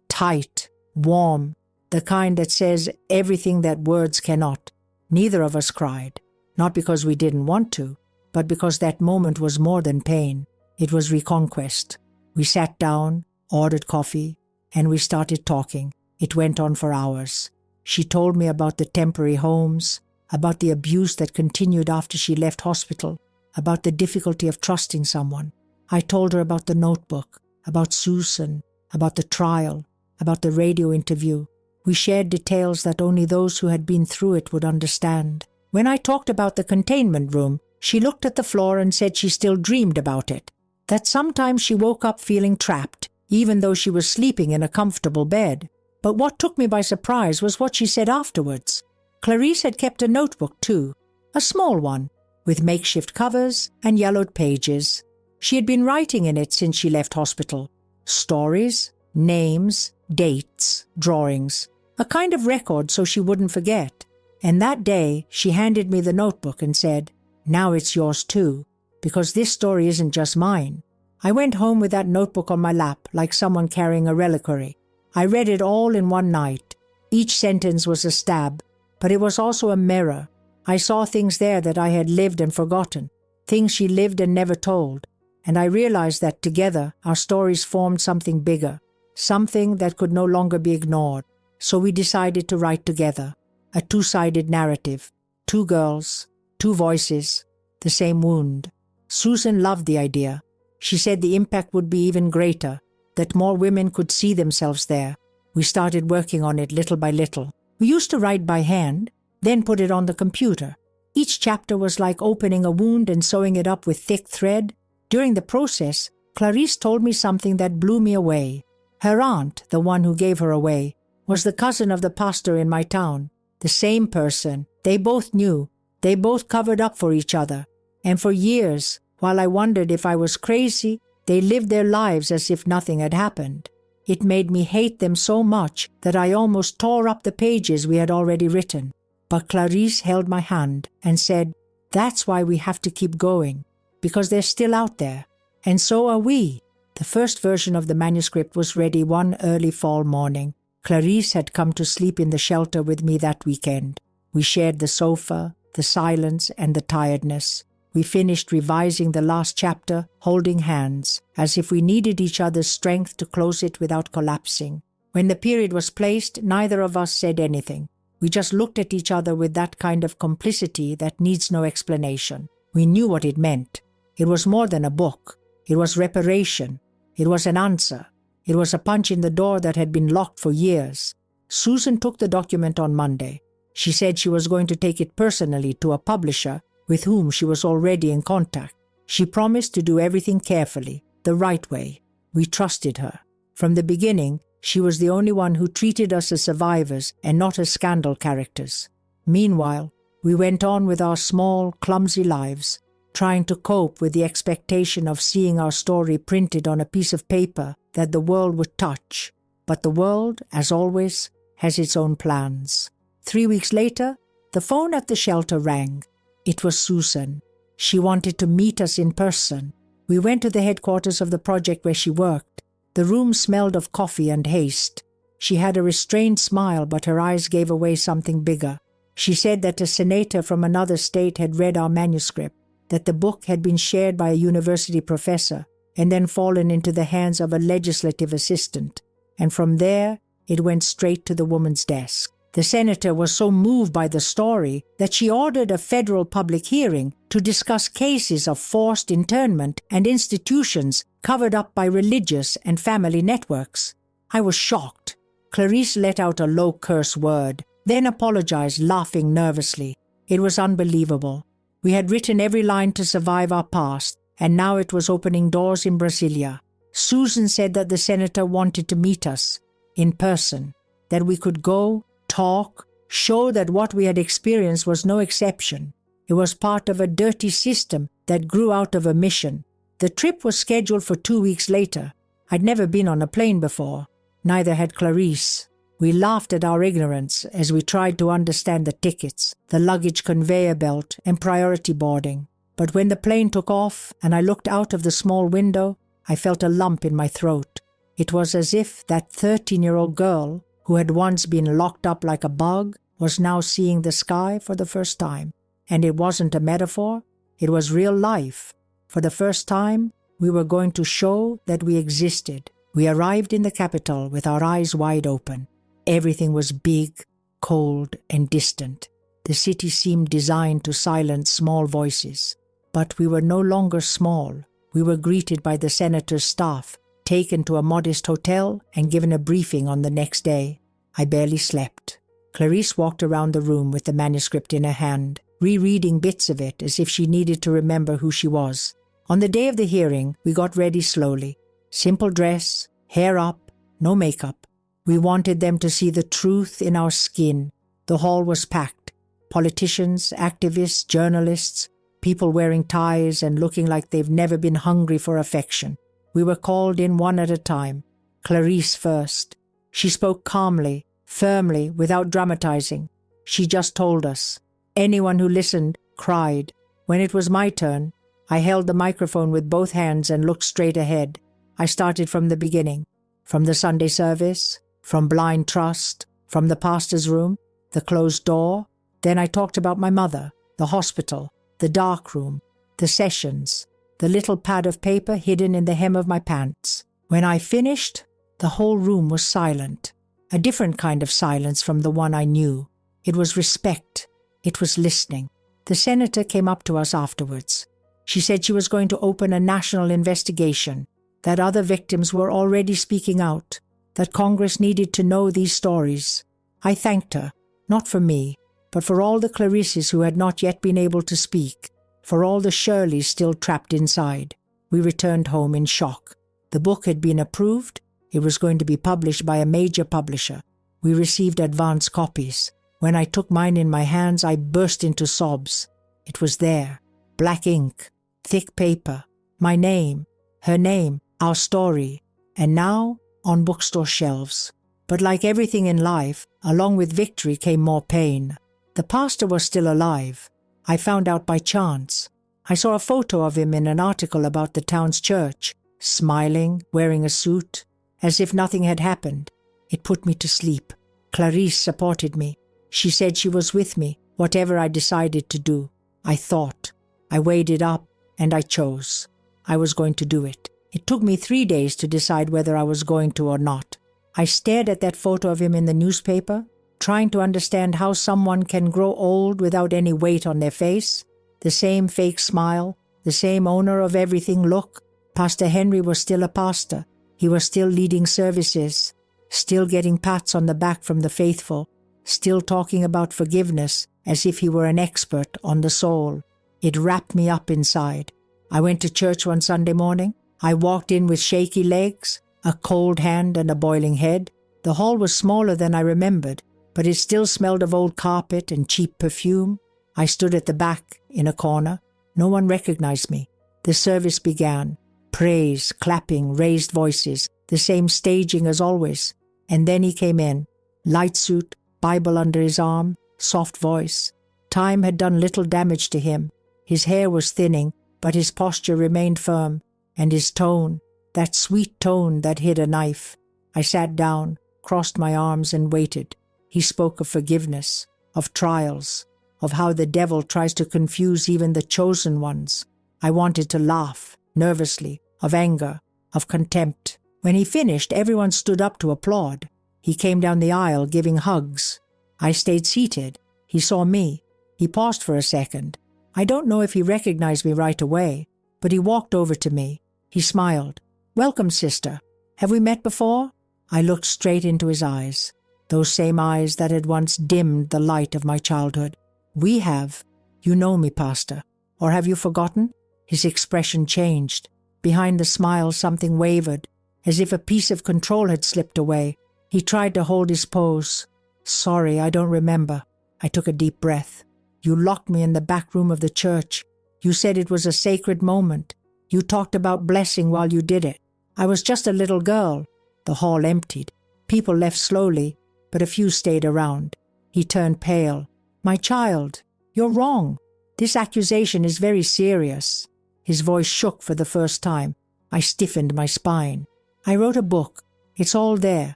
tight, warm, the kind that says everything that words cannot. Neither of us cried, not because we didn't want to, but because that moment was more than pain. It was reconquest. We sat down, ordered coffee, and we started talking. It went on for hours. She told me about the temporary homes, about the abuse that continued after she left hospital, about the difficulty of trusting someone. I told her about the notebook, about Susan, about the trial, about the radio interview. We shared details that only those who had been through it would understand. When I talked about the containment room, she looked at the floor and said she still dreamed about it, that sometimes she woke up feeling trapped, even though she was sleeping in a comfortable bed. But what took me by surprise was what she said afterwards. Clarice had kept a notebook too, a small one, with makeshift covers and yellowed pages. She had been writing in it since she left hospital. Stories, names, dates, drawings, a kind of record so she wouldn't forget. And that day she handed me the notebook and said, "Now it's yours too, because this story isn't just mine." I went home with that notebook on my lap like someone carrying a reliquary. I read it all in one night. Each sentence was a stab, but it was also a mirror. I saw things there that I had lived and forgotten, things she lived and never told, and I realized that together our stories formed something bigger, something that could no longer be ignored. So we decided to write together, a two-sided narrative, two girls, two voices, the same wound. Susan loved the idea. She said the impact would be even greater, that more women could see themselves there. We started working on it little by little. We used to write by hand, then put it on the computer. Each chapter was like opening a wound and sewing it up with thick thread. During the process, Clarice told me something that blew me away. Her aunt, the one who gave her away, was the cousin of the pastor in my town. The same person. They both knew. They both covered up for each other. And for years, while I wondered if I was crazy, they lived their lives as if nothing had happened. It made me hate them so much that I almost tore up the pages we had already written. But Clarice held my hand and said, "That's why we have to keep going, because they're still out there. And so are we." The first version of the manuscript was ready one early fall morning. Clarice had come to sleep in the shelter with me that weekend. We shared the sofa, the silence, and the tiredness. We finished revising the last chapter, holding hands, as if we needed each other's strength to close it without collapsing. When the period was placed, neither of us said anything. We just looked at each other with that kind of complicity that needs no explanation. We knew what it meant. It was more than a book. It was reparation. It was an answer. It was a punch in the door that had been locked for years. Susan took the document on Monday. She said she was going to take it personally to a publisher with whom she was already in contact. She promised to do everything carefully, the right way. We trusted her. From the beginning, she was the only one who treated us as survivors and not as scandal characters. Meanwhile, we went on with our small, clumsy lives, trying to cope with the expectation of seeing our story printed on a piece of paper that the world would touch. But the world, as always, has its own plans. 3 weeks later, the phone at the shelter rang. It was Susan. She wanted to meet us in person. We went to the headquarters of the project where she worked. The room smelled of coffee and haste. She had a restrained smile, but her eyes gave away something bigger. She said that a senator from another state had read our manuscript, that the book had been shared by a university professor and then fallen into the hands of a legislative assistant. And from there, it went straight to the woman's desk. The senator was so moved by the story that she ordered a federal public hearing to discuss cases of forced internment and institutions covered up by religious and family networks. I was shocked. Clarice let out a low curse word, then apologized, laughing nervously. It was unbelievable. We had written every line to survive our past, and now it was opening doors in Brasilia. Susan said that the senator wanted to meet us in person, that we could go, talk, show that what we had experienced was no exception. It was part of a dirty system that grew out of a mission. The trip was scheduled for 2 weeks later. I'd never been on a plane before. Neither had Clarice. We laughed at our ignorance as we tried to understand the tickets, the luggage conveyor belt, and priority boarding. But when the plane took off and I looked out of the small window, I felt a lump in my throat. It was as if that 13-year-old girl, who had once been locked up like a bug, was now seeing the sky for the first time. And it wasn't a metaphor, it was real life. For the first time, we were going to show that we existed. We arrived in the capital with our eyes wide open. Everything was big, cold, and distant. The city seemed designed to silence small voices. But we were no longer small. We were greeted by the senator's staff, taken to a modest hotel, and given a briefing on the next day. I barely slept. Clarice walked around the room with the manuscript in her hand, rereading bits of it as if she needed to remember who she was. On the day of the hearing, we got ready slowly. Simple dress, hair up, no makeup. We wanted them to see the truth in our skin. The hall was packed. Politicians, activists, journalists, people wearing ties and looking like they've never been hungry for affection. We were called in one at a time. Clarice first. She spoke calmly, firmly, without dramatizing. She just told us. Anyone who listened cried. When it was my turn, I held the microphone with both hands and looked straight ahead. I started from the beginning, from the Sunday service, from blind trust, from the pastor's room, the closed door. Then I talked about my mother, the hospital, the dark room, the sessions, the little pad of paper hidden in the hem of my pants. When I finished, the whole room was silent, a different kind of silence from the one I knew. It was respect. It was listening. The senator came up to us afterwards. She said she was going to open a national investigation, that other victims were already speaking out, that Congress needed to know these stories. I thanked her, not for me, but for all the Clarices who had not yet been able to speak, for all the Shirleys still trapped inside. We returned home in shock. The book had been approved. It was going to be published by a major publisher. We received advance copies. When I took mine in my hands, I burst into sobs. It was there, black ink, thick paper, my name, her name, our story, and now on bookstore shelves. But like everything in life, along with victory came more pain. The pastor was still alive. I found out by chance. I saw a photo of him in an article about the town's church, smiling, wearing a suit, as if nothing had happened. It put me to sleep. Clarice supported me. She said she was with me, whatever I decided to do. I thought. I weighed it up, and I chose. I was going to do it. It took me 3 days to decide whether I was going to or not. I stared at that photo of him in the newspaper, trying to understand how someone can grow old without any weight on their face. The same fake smile, the same owner of everything look. Pastor Henry was still a pastor. He was still leading services, still getting pats on the back from the faithful, still talking about forgiveness as if he were an expert on the soul. It wrapped me up inside. I went to church one Sunday morning. I walked in with shaky legs, a cold hand and a boiling head. The hall was smaller than I remembered, but it still smelled of old carpet and cheap perfume. I stood at the back, in a corner. No one recognized me. The service began. Praise, clapping, raised voices, the same staging as always. And then he came in. Light suit, Bible under his arm, soft voice. Time had done little damage to him. His hair was thinning, but his posture remained firm. And his tone, that sweet tone that hid a knife. I sat down, crossed my arms and waited. He spoke of forgiveness, of trials, of how the devil tries to confuse even the chosen ones. I wanted to laugh, nervously, of anger, of contempt. When he finished, everyone stood up to applaud. He came down the aisle giving hugs. I stayed seated. He saw me. He paused for a second. I don't know if he recognized me right away, but he walked over to me. He smiled. "Welcome, sister. Have we met before?" I looked straight into his eyes, those same eyes that had once dimmed the light of my childhood. "We have. You know me, Pastor. Or have you forgotten?" His expression changed. Behind the smile something wavered, as if a piece of control had slipped away. He tried to hold his pose. "Sorry, I don't remember." I took a deep breath. "You locked me in the back room of the church. You said it was a sacred moment. You talked about blessing while you did it. I was just a little girl." The hall emptied. People left slowly, but a few stayed around. He turned pale. "My child, you're wrong. This accusation is very serious." His voice shook for the first time. I stiffened my spine. "I wrote a book. It's all there.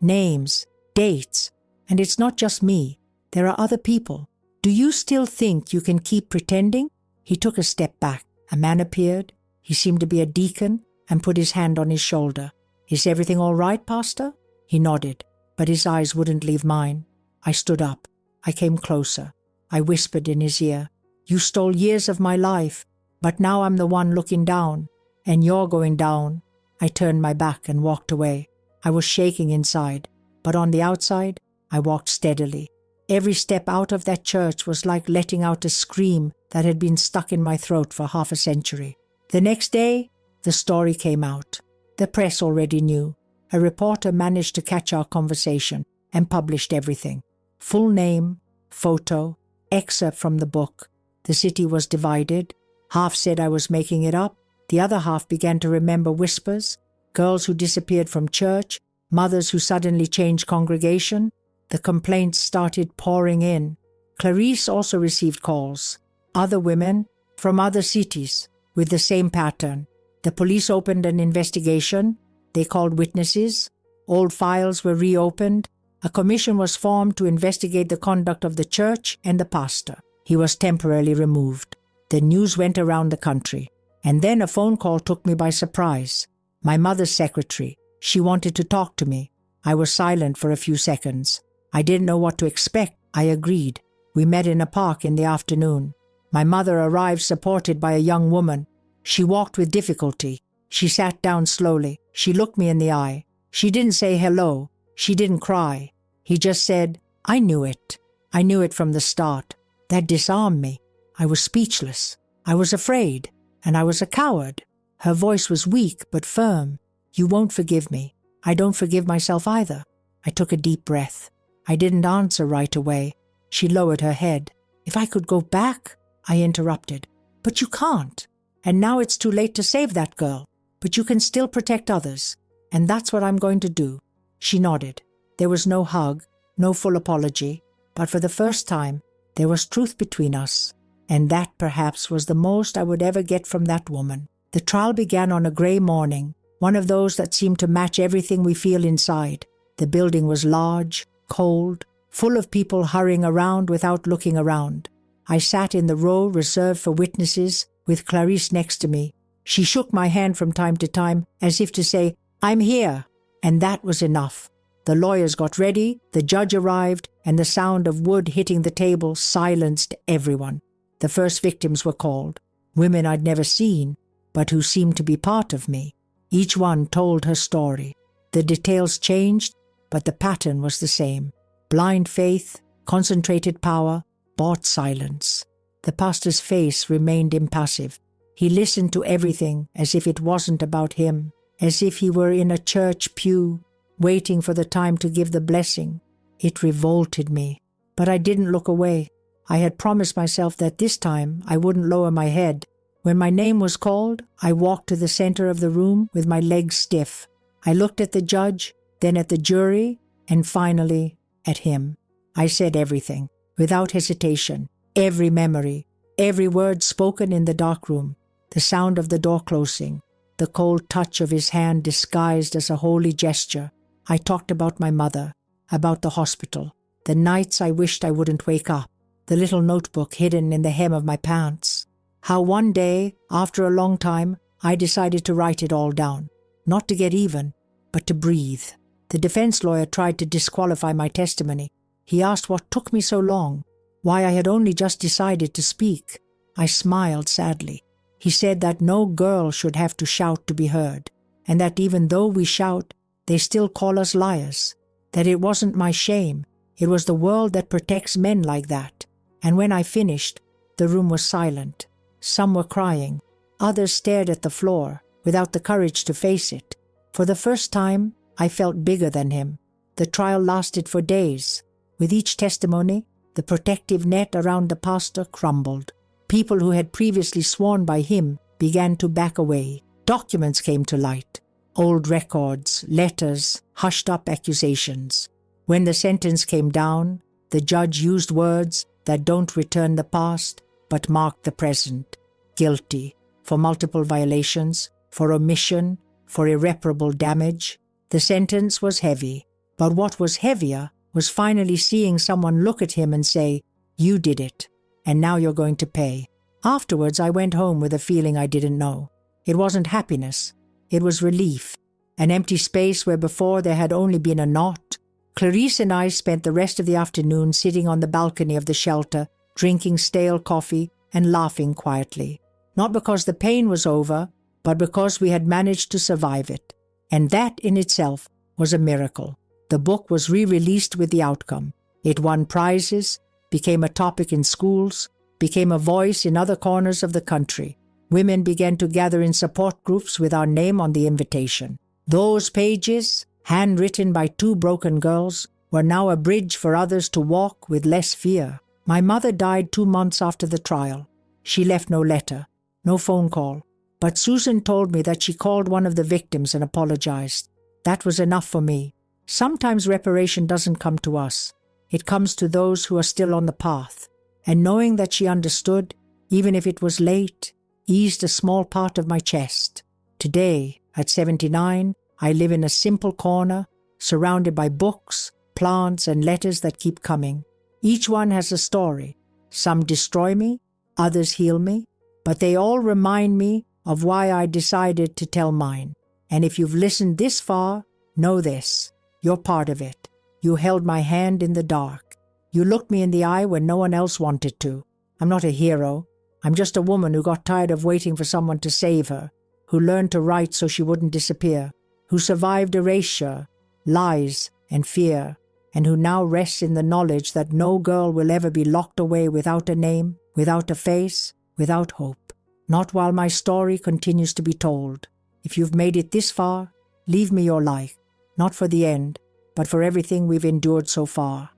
Names, dates. And it's not just me. There are other people. Do you still think you can keep pretending?" He took a step back. A man appeared. He seemed to be a deacon and put his hand on his shoulder. "Is everything all right, Pastor?" He nodded, but his eyes wouldn't leave mine. I stood up. I came closer. I whispered in his ear, "You stole years of my life, but now I'm the one looking down, and you're going down." I turned my back and walked away. I was shaking inside, but on the outside, I walked steadily. Every step out of that church was like letting out a scream that had been stuck in my throat for half a century. The next day, the story came out. The press already knew. A reporter managed to catch our conversation and published everything. Full name, photo, excerpt from the book. The city was divided. Half said I was making it up. The other half began to remember whispers, girls who disappeared from church, mothers who suddenly changed congregation. The complaints started pouring in. Clarice also received calls. Other women from other cities with the same pattern. The police opened an investigation. They called witnesses. Old files were reopened. A commission was formed to investigate the conduct of the church and the pastor. He was temporarily removed. The news went around the country. And then a phone call took me by surprise. My mother's secretary. She wanted to talk to me. I was silent for a few seconds. I didn't know what to expect. I agreed. We met in a park in the afternoon. My mother arrived supported by a young woman. She walked with difficulty. She sat down slowly. She looked me in the eye. She didn't say hello. She didn't cry. He just said, "I knew it. I knew it from the start." That disarmed me. I was speechless. I was afraid. And I was a coward. Her voice was weak but firm. "You won't forgive me. I don't forgive myself either." I took a deep breath. I didn't answer right away. She lowered her head. "If I could go back," I interrupted. "But you can't. And now it's too late to save that girl. But you can still protect others. And that's what I'm going to do." She nodded. There was no hug, no full apology. But for the first time, there was truth between us. And that perhaps was the most I would ever get from that woman. The trial began on a grey morning, one of those that seemed to match everything we feel inside. The building was large, cold, full of people hurrying around without looking around. I sat in the row reserved for witnesses with Clarice next to me. She shook my hand from time to time as if to say, "I'm here." And that was enough. The lawyers got ready, the judge arrived, and the sound of wood hitting the table silenced everyone. The first victims were called. Women I'd never seen, but who seemed to be part of me. Each one told her story. The details changed, but the pattern was the same. Blind faith, concentrated power, bought silence. The pastor's face remained impassive. He listened to everything as if it wasn't about him, as if he were in a church pew, waiting for the time to give the blessing. It revolted me, but I didn't look away. I had promised myself that this time I wouldn't lower my head. When my name was called, I walked to the center of the room with my legs stiff. I looked at the judge, then at the jury, and finally at him. I said everything, without hesitation, every memory, every word spoken in the dark room, the sound of the door closing, the cold touch of his hand disguised as a holy gesture. I talked about my mother, about the hospital, the nights I wished I wouldn't wake up, the little notebook hidden in the hem of my pants. How one day, after a long time, I decided to write it all down, not to get even, but to breathe. The defense lawyer tried to disqualify my testimony. He asked what took me so long, why I had only just decided to speak. I smiled sadly. He said that no girl should have to shout to be heard, and that even though we shout, they still call us liars, that it wasn't my shame, it was the world that protects men like that. And when I finished, the room was silent. Some were crying. Others stared at the floor, without the courage to face it. For the first time, I felt bigger than him. The trial lasted for days. With each testimony, the protective net around the pastor crumbled. People who had previously sworn by him began to back away. Documents came to light. Old records, letters, hushed-up accusations. When the sentence came down, the judge used words that don't return the past, but marked the present. Guilty for multiple violations, for omission, for irreparable damage. The sentence was heavy, but what was heavier was finally seeing someone look at him and say, "You did it, and now you're going to pay." Afterwards, I went home with a feeling I didn't know. It wasn't happiness, it was relief. An empty space where before there had only been a knot. Clarice and I spent the rest of the afternoon sitting on the balcony of the shelter, drinking stale coffee and laughing quietly. Not because the pain was over, but because we had managed to survive it. And that in itself was a miracle. The book was re-released with the outcome. It won prizes, became a topic in schools, became a voice in other corners of the country. Women began to gather in support groups with our name on the invitation. Those pages, handwritten by two broken girls, were now a bridge for others to walk with less fear. My mother died 2 months after the trial. She left no letter, no phone call. But Susan told me that she called one of the victims and apologized. That was enough for me. Sometimes reparation doesn't come to us. It comes to those who are still on the path. And knowing that she understood, even if it was late, eased a small part of my chest. Today, at 79, I live in a simple corner, surrounded by books, plants, and letters that keep coming. Each one has a story. Some destroy me, others heal me, but they all remind me of why I decided to tell mine. And if you've listened this far, know this. You're part of it. You held my hand in the dark. You looked me in the eye when no one else wanted to. I'm not a hero. I'm just a woman who got tired of waiting for someone to save her, who learned to write so she wouldn't disappear, who survived erasure, lies, and fear, and who now rests in the knowledge that no girl will ever be locked away without a name, without a face, without hope. Not while my story continues to be told. If you've made it this far, leave me your life, not for the end, but for everything we've endured so far.